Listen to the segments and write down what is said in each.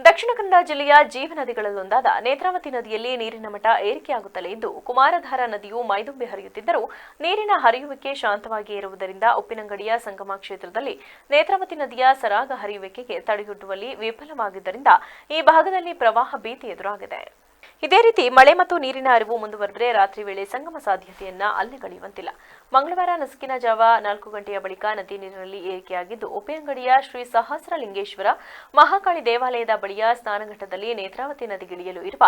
ದಕ್ಷಿಣ ಕನ್ನಡ ಜಿಲ್ಲೆಯ ಜೀವನದಿಗಳಲ್ಲೊಂದಾದ ನೇತ್ರಾವತಿ ನದಿಯಲ್ಲಿ ನೀರಿನ ಮಟ್ಟ ಏರಿಕೆಯಾಗುತ್ತಲೇ ಇದ್ದು ಕುಮಾರಧಾರಾ ನದಿಯು ಮೈದುಂಬಿ ಹರಿಯುತ್ತಿದ್ದರೂ ನೀರಿನ ಹರಿಯುವಿಕೆ ಶಾಂತವಾಗಿ ಇರುವುದರಿಂದ ಉಪ್ಪಿನಂಗಡಿಯ ಸಂಗಮ ಕ್ಷೇತ್ರದಲ್ಲಿ ನೇತ್ರಾವತಿ ನದಿಯ ಸರಾಗ ಹರಿಯುವಿಕೆಗೆ ತಡೆಗಟ್ಟುವಲ್ಲಿ ವಿಫಲವಾಗಿದ್ದರಿಂದ ಈ ಭಾಗದಲ್ಲಿ ಪ್ರವಾಹ ಭೀತಿ ಎದುರಾಗಿದೆ. ಇದೇ ರೀತಿ ಮಳೆ ಮತ್ತು ನೀರಿನ ಹರಿವು ಮುಂದುವರೆದರೆ ರಾತ್ರಿ ವೇಳೆ ಸಂಗಮ ಸಾಧ್ಯತೆಯನ್ನ ಅಲ್ಲಗಳೆಯುವಂತಿಲ್ಲ. ಮಂಗಳವಾರ ನಸುಕಿನ ಜಾವ 4 ಗಂಟೆಯ ಬಳಿಕ ನದಿ ನೀರಿನಲ್ಲಿ ಏರಿಕೆಯಾಗಿದ್ದು ಉಪ್ಪಿನಂಗಡಿಯ ಶ್ರೀ ಸಹಸ್ರಲಿಂಗೇಶ್ವರ ಮಹಾಕಾಳಿ ದೇವಾಲಯದ ಬಳಿಯ ಸ್ನಾನಘಟ್ಟದಲ್ಲಿ ನೇತ್ರಾವತಿ ನದಿಗಿಳಿಯಲು ಇರುವ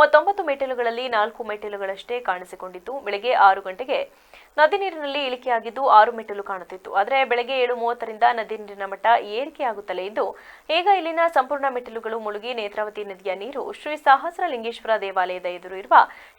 39 ಮೆಟ್ಟಿಲುಗಳಲ್ಲಿ 4 ಮೆಟ್ಟಿಲುಗಳಷ್ಟೇ ಕಾಣಿಸಿಕೊಂಡಿದ್ದು ಬೆಳಗ್ಗೆ 6 ಗಂಟೆಗೆ ನದಿ ನೀರಿನಲ್ಲಿ ಇಳಿಕೆಯಾಗಿದ್ದು 6 ಮೆಟ್ಟಿಲು ಕಾಣುತ್ತಿತ್ತು. ಆದರೆ ಬೆಳಗ್ಗೆ 7:30ರಿಂದ ನದಿ ನೀರಿನ ಮಟ್ಟ ಏರಿಕೆಯಾಗುತ್ತಲೇ ಇದ್ದು ಈಗ ಇಲ್ಲಿನ ಸಂಪೂರ್ಣ ಮೆಟ್ಟಿಲುಗಳು ಮುಳುಗಿ ನೇತ್ರಾವತಿ ನದಿಯ ನೀರು ಶ್ರೀ ಸಹಸ್ರಲಿಂಗೇಶ್ವರ ದೇವಾಲಯದ ಎದುರು ಇರುವ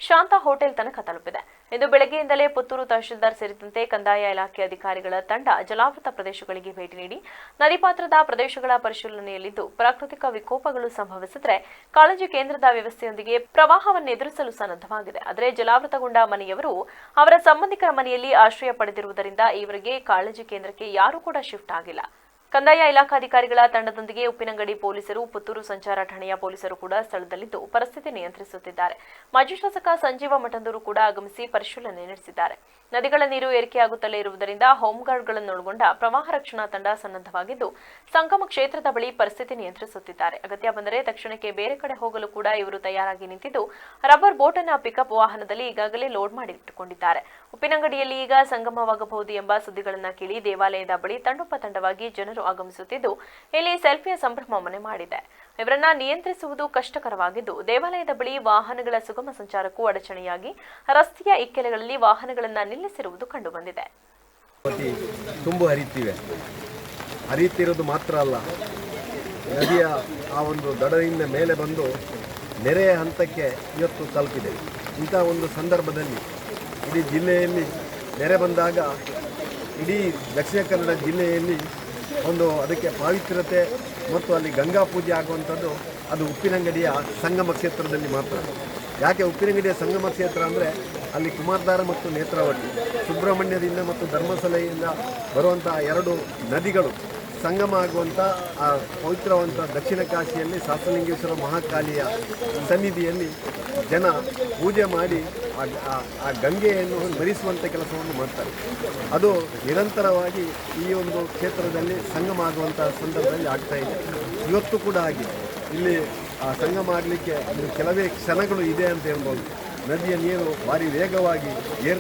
ಶಾಂತ ಹೋಟೆಲ್ ತನಕ ತಲುಪಿದೆ. ಇಂದು ಬೆಳಗ್ಗೆಯಿಂದಲೇ ಪುತ್ತೂರು ತಹಶೀಲ್ದಾರ್ ಸೇರಿದಂತೆ ಕಂದಾಯ ಇಲಾಖೆ ಅಧಿಕಾರಿಗಳ ತಂಡ ಜಲಾವೃತ ಪ್ರದೇಶಗಳಿಗೆ ಭೇಟಿ ನೀಡಿ ನದಿ ಪಾತ್ರದ ಪ್ರದೇಶಗಳ ಪರಿಶೀಲನೆಯಲ್ಲಿದ್ದು ಪ್ರಾಕೃತಿಕ ವಿಕೋಪಗಳು ಸಂಭವಿಸಿದರೆ ಕಾಳಜಿ ಕೇಂದ್ರದ ವ್ಯವಸ್ಥೆಯೊಂದಿಗೆ ಪ್ರವಾಹವನ್ನು ಎದುರಿಸಲು ಸನ್ನದ್ಧವಾಗಿದೆ. ಆದರೆ ಜಲಾವೃತಗೊಂಡ ಮನೆಯವರು ಅವರ ಸಂಬಂಧಿಕರ ಮನೆಯಲ್ಲಿ ಆಶ್ರಯ ಪಡೆದಿರುವುದರಿಂದ ಈವರೆಗೆ ಕಾಳಜಿ ಕೇಂದ್ರಕ್ಕೆ ಯಾರೂ ಕೂಡ ಶಿಫ್ಟ್ ಆಗಿಲ್ಲ. ಕಂದಾಯ ಇಲಾಖಾಧಿಕಾರಿಗಳ ತಂಡದೊಂದಿಗೆ ಉಪ್ಪಿನಂಗಡಿ ಪೊಲೀಸರು, ಪುತ್ತೂರು ಸಂಚಾರ ಠಾಣೆಯ ಪೊಲೀಸರು ಕೂಡ ಸ್ಥಳದಲ್ಲಿದ್ದು ಪರಿಸ್ಥಿತಿ ನಿಯಂತ್ರಿಸುತ್ತಿದ್ದಾರೆ. ಮಾಜಿ ಶಾಸಕ ಸಂಜೀವ ಮಠಂದೂರು ಕೂಡ ಆಗಮಿಸಿ ಪರಿಶೀಲನೆ ನಡೆಸಿದ್ದಾರೆ. ನದಿಗಳ ನೀರು ಏರಿಕೆಯಾಗುತ್ತಲೇ ಇರುವುದರಿಂದ ಹೋಂಗಾರ್ಡ್ಗಳನ್ನೊಳಗೊಂಡ ಪ್ರವಾಹ ರಕ್ಷಣಾ ತಂಡ ಸನ್ನದ್ಧವಾಗಿದ್ದು ಸಂಗಮ ಕ್ಷೇತ್ರದ ಬಳಿ ಪರಿಸ್ಥಿತಿ ನಿಯಂತ್ರಿಸುತ್ತಿದ್ದಾರೆ. ಅಗತ್ಯ ಬಂದರೆ ತಕ್ಷಣಕ್ಕೆ ಬೇರೆ ಕಡೆ ಹೋಗಲು ಕೂಡ ಇವರು ತಯಾರಾಗಿ ನಿಂತಿದ್ದು ರಬ್ಬರ್ ಬೋಟ್ ಅನ್ನು ಪಿಕಪ್ ವಾಹನದಲ್ಲಿ ಈಗಾಗಲೇ ಲೋಡ್ ಮಾಡಿಟ್ಟುಕೊಂಡಿದ್ದಾರೆ. ಉಪ್ಪಿನಂಗಡಿಯಲ್ಲಿ ಈಗ ಸಂಗಮವಾಗಬಹುದು ಎಂಬ ಸುದ್ದಿಗಳನ್ನು ಕೇಳಿ ದೇವಾಲಯದ ಬಳಿ ತಂಡೋಪತಂಡವಾಗಿ ಜನರು ಆಗಮಿಸುತ್ತಿದ್ದು ಇಲ್ಲಿ ಸೆಲ್ಫಿಯ ಸಂಭ್ರಮ ಮನೆ ಮಾಡಿದೆ. ಇವರನ್ನ ನಿಯಂತ್ರಿಸುವುದು ಕಷ್ಟಕರವಾಗಿದ್ದು ದೇವಾಲಯದ ಬಳಿ ವಾಹನಗಳ ಸುಗಮ ಸಂಚಾರಕ್ಕೂ ಅಡಚಣೆಯಾಗಿ ರಸ್ತೆಯ ಇಕ್ಕೆಲೆಗಳಲ್ಲಿ ವಾಹನಗಳನ್ನು ನಿಲ್ಲಿಸಿರುವುದು ಕಂಡುಬಂದಿದೆ. ತುಂಬು ಹರಿಯುತ್ತಿರುವುದು ಮಾತ್ರ ಅಲ್ಲ, ನದಿಯ ಆ ಒಂದು ದಡದಿಂದ ಮೇಲೆ ಬಂದು ನೆರೆಯ ಹಂತಕ್ಕೆ ಇವತ್ತು ತಲುಪಿದೆ. ಇಂಥ ಒಂದು ಸಂದರ್ಭದಲ್ಲಿ ಇಡೀ ಜಿಲ್ಲೆಯಲ್ಲಿ ನೆರೆ ಬಂದಾಗ ಇಡೀ ದಕ್ಷಿಣ ಕನ್ನಡ ಜಿಲ್ಲೆಯಲ್ಲಿ ಒಂದು ಅದಕ್ಕೆ ಪಾವಿತ್ರ್ಯತೆ ಮತ್ತು ಅಲ್ಲಿ ಗಂಗಾ ಪೂಜೆ ಆಗುವಂಥದ್ದು ಅದು ಉಪ್ಪಿನಂಗಡಿಯ ಸಂಗಮ ಕ್ಷೇತ್ರದಲ್ಲಿ ಮಾತ್ರ. ಯಾಕೆ ಉಪ್ಪಿನಂಗಡಿಯ ಸಂಗಮ ಕ್ಷೇತ್ರ ಅಂದರೆ ಅಲ್ಲಿ ಕುಮಾರಧಾರ ಮತ್ತು ನೇತ್ರಾವತಿ, ಸುಬ್ರಹ್ಮಣ್ಯದಿಂದ ಮತ್ತು ಧರ್ಮಸ್ಥಳದಿಂದ ಬರುವಂಥ 2 ನದಿಗಳು ಸಂಗಮ ಆಗುವಂಥ ಆ ಪವಿತ್ರವಂತ ದಕ್ಷಿಣ ಕಾಶಿಯಲ್ಲಿ ಸಹಸ್ರಲಿಂಗೇಶ್ವರ ಮಹಾಕಾಳಿಯ ಸನ್ನಿಧಿಯಲ್ಲಿ ಜನ ಪೂಜೆ ಮಾಡಿ ಆ ಗಂಗೆಯನ್ನು ಮರಿಸುವಂಥ ಕೆಲಸವನ್ನು ಮಾಡ್ತಾರೆ. ಅದು ನಿರಂತರವಾಗಿ ಈ ಒಂದು ಕ್ಷೇತ್ರದಲ್ಲಿ ಸಂಗಮ ಆಗುವಂಥ ಸಂದರ್ಭದಲ್ಲಿ ಆಗ್ತಾ ಇದೆ. ಇವತ್ತು ಕೂಡ ಆಗಿದೆ. ಇಲ್ಲಿ ಆ ಸಂಗಮ ಆಗಲಿಕ್ಕೆ ಕೆಲವೇ ಕ್ಷಣಗಳು ಇದೆ ಅಂತ ಹೇಳ್ಬೋದು. ನದಿಯ ನೀರು ಭಾರಿ ವೇಗವಾಗಿ